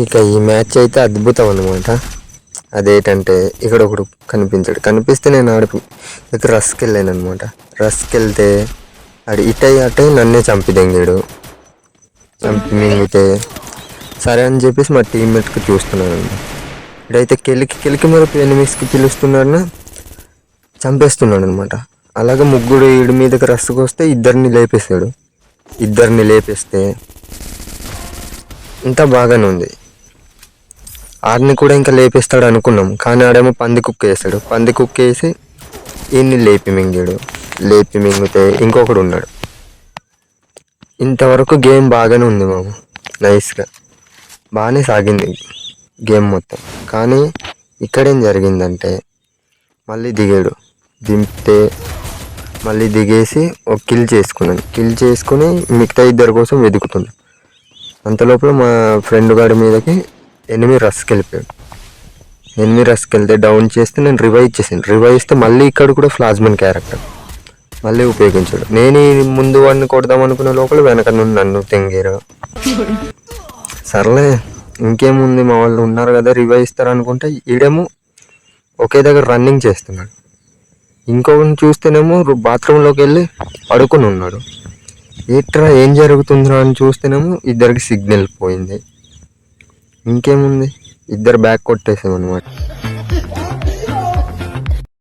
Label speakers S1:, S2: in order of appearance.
S1: ఇక ఈ మ్యాచ్ అయితే అద్భుతం అనమాట. అదేంటంటే ఇక్కడ ఒకడు కనిపిస్తే నేను ఇక్కడ రస్కి వెళ్ళాను అనమాట. రస్కి వెళ్తే ఆడు అటై నన్నే చంపిదెంగాడు. చంపి మింగితే సరే అని చెప్పేసి మా టీమ్మేట్కి చూస్తున్నాను. ఇడైతే కెలికి మరి ఎనిమిస్కి పిలుస్తున్నాడన చంపేస్తున్నాడు అనమాట. అలాగే ముగ్గురు ఈడి మీదకి రస్సుకు వస్తే ఇద్దరిని లేపేస్తే ఇంత బాగానే ఉంది. ఆడిని కూడా ఇంకా లేపేస్తాడు అనుకున్నాం, కానీ ఆడేమో పంది కుక్క వేసాడు. పంది కుక్క వేసి ఈయన్ని లేపి మింగితే ఇంకొకడు ఉన్నాడు. ఇంతవరకు గేమ్ బాగానే ఉంది మామ, నైస్గా బాగానే సాగింది గేమ్ మొత్తం. కానీ ఇక్కడేం జరిగిందంటే మళ్ళీ దింపితే మళ్ళీ దిగేసి ఒక కిల్ చేసుకుని మిగతా ఇద్దరి కోసం వెతుకుతున్నాను. అంతలోపల మా ఫ్రెండ్ గారి మీదకి ఎనిమిది రస్కి వెళ్తే డౌన్ చేస్తే నేను రివైవ్ ఇస్తే మళ్ళీ ఇక్కడ కూడా ఫ్లాజ్మన్ క్యారెక్టర్ మళ్ళీ ఉపయోగించాడు. నేను ముందు వాడిని కొడదాం అనుకున్న లోపల వెనక నుండి నన్ను తెంగారు. సర్లే ఇంకేముంది, మా వాళ్ళు ఉన్నారు కదా రివైవ్ ఇస్తారు అనుకుంటే ఈడేమో ఒకే దగ్గర రన్నింగ్ చేస్తున్నాడు. ఇంకొకరిని చూస్తేనేమో బాత్రూంలోకి వెళ్ళి పడుకొని ఉన్నాడు. ఏం జరుగుతుందిరా అని చూస్తేనేమో ఇద్దరికి సిగ్నల్ పోయింది. ఇంకేముంది, ఇద్దరు బ్యాక్ కొట్టేసాం అనమాట.